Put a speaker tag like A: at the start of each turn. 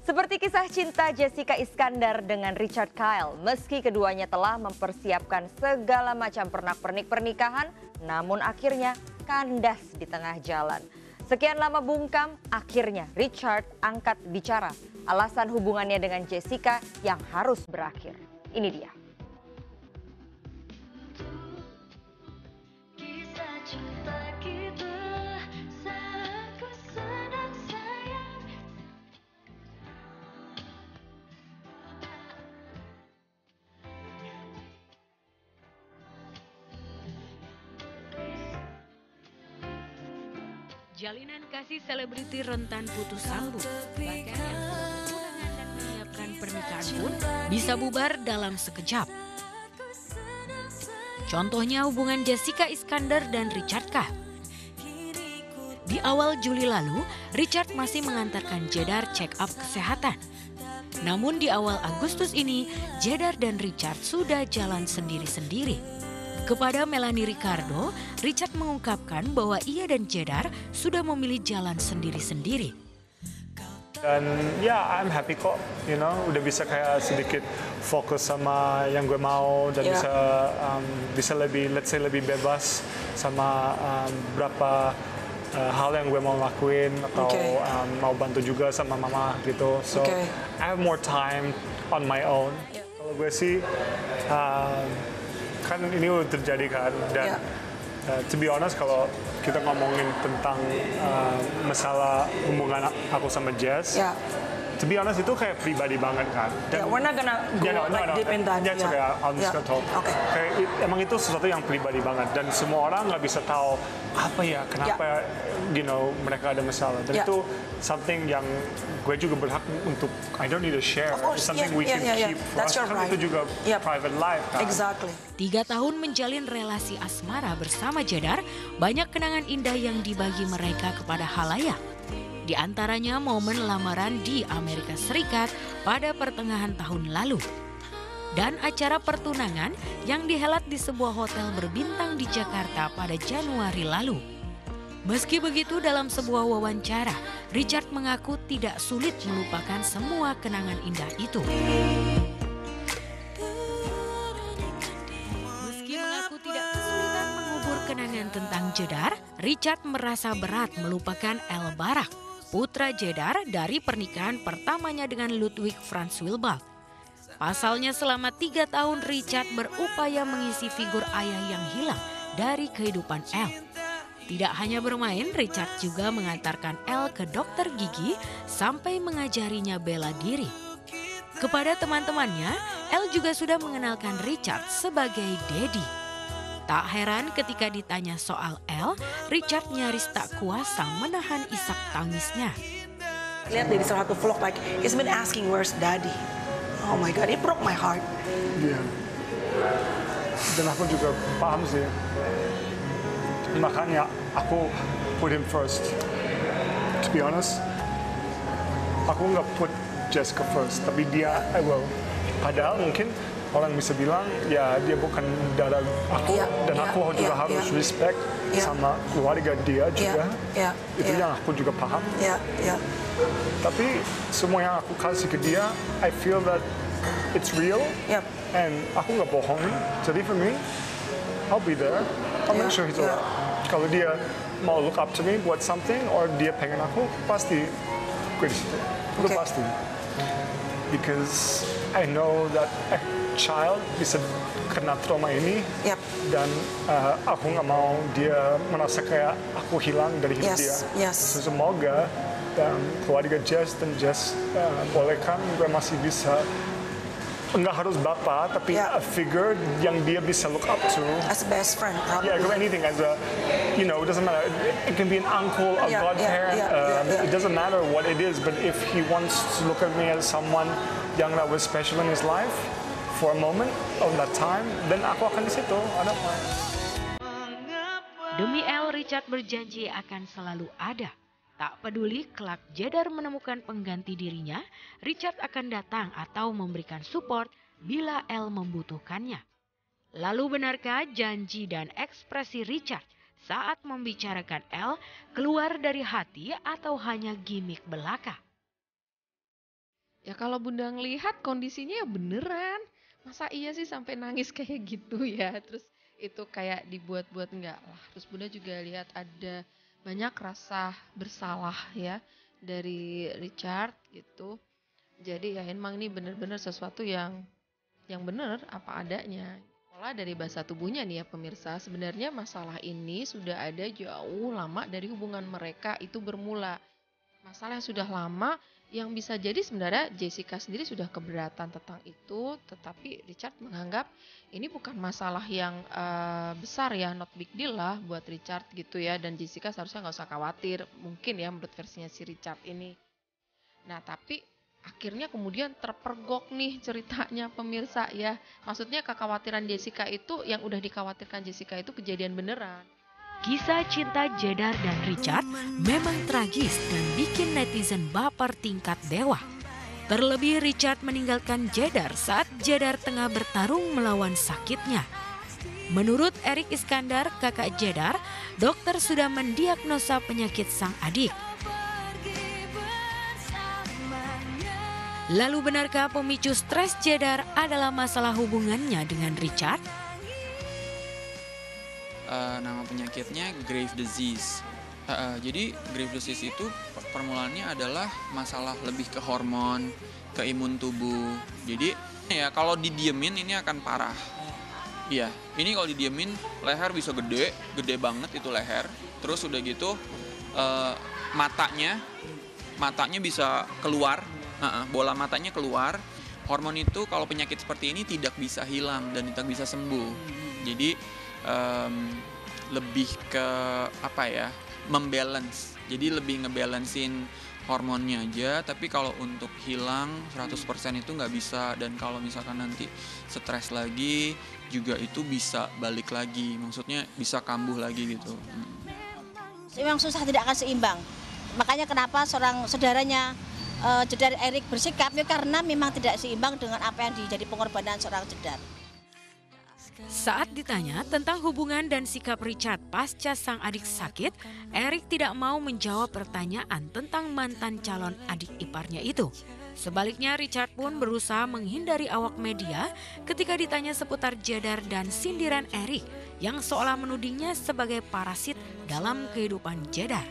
A: Seperti kisah cinta Jessica Iskandar dengan Richard Kyle, meski keduanya telah mempersiapkan segala macam pernak-pernik pernikahan, namun akhirnya kandas di tengah jalan. Sekian lama bungkam, akhirnya Richard angkat bicara alasan hubungannya dengan Jessica yang harus berakhir. Ini dia.
B: Jalinan kasih selebriti rentan putus sambung, bahkan yang sudah bertunangan dan menyiapkan pernikahan pun bisa bubar dalam sekejap. Contohnya hubungan Jessica Iskandar dan Richard Kyle. Di awal Juli lalu, Richard masih mengantarkan Jedar check up kesehatan. Namun di awal Agustus ini, Jedar dan Richard sudah jalan sendiri-sendiri. Kepada Melanie Ricardo, Richard mengungkapkan bahwa ia dan Jedar sudah memilih jalan sendiri-sendiri.
C: Dan ya, I'm happy kok, udah bisa kayak sedikit fokus sama yang gue mau dan bisa lebih, let's say lebih bebas sama berapa hal yang gue mau lakuin atau mau bantu juga sama mama gitu. So I have more time on my own. Kalau gue sih kan ini udah terjadi kan dan to be honest kalau kita ngomongin tentang masalah hubungan aku sama Jess, to be honest itu kayak pribadi banget kan. Dan,
D: we're not gonna go deep in that.
C: That's okay, I'm just gonna talk. Kayak emang itu sesuatu yang pribadi banget dan semua orang nggak bisa tahu apa ya kenapa mereka ada masalah dan itu something yang gue juga berhak untuk I don't need to share. It's something we can keep for us. Kan itu juga private life kan.
D: Exactly.
B: 3 tahun menjalin relasi asmara bersama Jedar, banyak kenangan indah yang dibagi mereka kepada halayak. Di antaranya momen lamaran di Amerika Serikat pada pertengahan tahun lalu. Dan acara pertunangan yang dihelat di sebuah hotel berbintang di Jakarta pada Januari lalu. Meski begitu dalam sebuah wawancara, Richard mengaku tidak sulit melupakan semua kenangan indah itu. Meski mengaku tidak kesulitan mengubur kenangan tentang Jedar, Richard merasa berat melupakan El Barak, putra Jedar dari pernikahan pertamanya dengan Ludwig Franz Wilbald. Pasalnya selama 3 tahun Richard berupaya mengisi figur ayah yang hilang dari kehidupan El. Tidak hanya bermain, Richard juga mengantarkan El ke dokter gigi sampai mengajarinya bela diri. Kepada teman-temannya, El juga sudah mengenalkan Richard sebagai Daddy. Tak heran ketika ditanya soal El, Richard nyaris tak kuasa menahan isak tangisnya.
D: Lihat dari salah satu vlog, he's been asking where's Daddy. Oh my God, it broke my heart.
C: Iya. Dan aku juga paham sih. Makanya aku put him first. To be honest, aku nggak put Jessica first, tapi dia I will. Padahal mungkin orang bisa bilang ya dia bukan darah aku dan aku juga harus respect sama keluarga dia juga. Itu yang aku juga paham. Tapi semua yang aku kasih ke dia, I feel that it's real. And aku nggak bohong. Jadi for me, I'll be there. I'll make sure he's alright. Kalau dia mau look up to me buat something, or dia pengen aku, pasti gue di situ. Itu pasti. Because I know that a child bisa kena trauma ini, dan aku nggak mau dia merasa kayak aku hilang dari hidup dia. Semoga keluarga Jess dan Jess bolehkan gue masih bisa. Enggak harus bapak, tapi a figure yang dia bisa look up to.
D: As a best friend, probably.
C: Yeah, anything as a, it doesn't matter. It can be an uncle, a godparent. It doesn't matter what it is, but if he wants to look at me as someone yang that was special in his life for a moment of that time, then aku akan di situ. I don't mind.
B: Demi El, Richard berjanji akan selalu ada. Tak peduli kelak Jedar menemukan pengganti dirinya, Richard akan datang atau memberikan support bila El membutuhkannya. Lalu benarkah janji dan ekspresi Richard saat membicarakan El keluar dari hati atau hanya gimmick belaka?
E: Ya kalau Bunda ngelihat kondisinya ya beneran. Masa iya sih sampai nangis kayak gitu ya. Terus itu kayak dibuat-buat enggak lah. Terus Bunda juga lihat ada banyak rasa bersalah ya dari Richard gitu. Jadi ya emang ini bener-bener sesuatu yang bener apa adanya. Pola dari bahasa tubuhnya nih ya pemirsa. Sebenarnya masalah ini sudah ada jauh lama dari hubungan mereka itu bermula. Masalah yang sudah lama yang bisa jadi sebenarnya Jessica sendiri sudah keberatan tentang itu, tetapi Richard menganggap ini bukan masalah yang besar ya, not big deal lah buat Richard gitu ya, dan Jessica seharusnya nggak usah khawatir, mungkin ya menurut versinya si Richard ini. Nah tapi akhirnya kemudian terpergok nih ceritanya pemirsa ya, maksudnya kekhawatiran Jessica itu yang udah dikhawatirkan Jessica itu kejadian beneran.
B: Kisah cinta Jedar dan Richard memang tragis dan bikin netizen baper tingkat dewa. Terlebih Richard meninggalkan Jedar saat Jedar tengah bertarung melawan sakitnya. Menurut Erik Iskandar, kakak Jedar, dokter sudah mendiagnosa penyakit sang adik. Lalu benarkah pemicu stres Jedar adalah masalah hubungannya dengan Richard?
F: Nama penyakitnya grave disease. Jadi grave disease itu permulaannya adalah masalah lebih ke hormon, ke imun tubuh. Jadi ya kalau didiemin ini akan parah. Iya, ini kalau didiemin leher bisa gede banget itu leher. Terus udah gitu matanya bisa keluar, bola matanya keluar. Hormon itu kalau penyakit seperti ini tidak bisa hilang dan tidak bisa sembuh. Jadi lebih ke apa ya, membalance. Jadi lebih ngebalancein hormonnya aja, tapi kalau untuk hilang 100% itu nggak bisa. Dan kalau misalkan nanti stres lagi juga itu bisa balik lagi, maksudnya bisa kambuh lagi gitu.
G: Memang susah, tidak akan seimbang. Makanya kenapa seorang saudaranya Jedar Erik bersikap ya, karena memang tidak seimbang dengan apa yang jadi pengorbanan seorang Jedar.
B: Saat ditanya tentang hubungan dan sikap Richard pasca sang adik sakit, Erik tidak mau menjawab pertanyaan tentang mantan calon adik iparnya itu. Sebaliknya Richard pun berusaha menghindari awak media ketika ditanya seputar Jedar dan sindiran Erik yang seolah menudingnya sebagai parasit dalam kehidupan Jedar.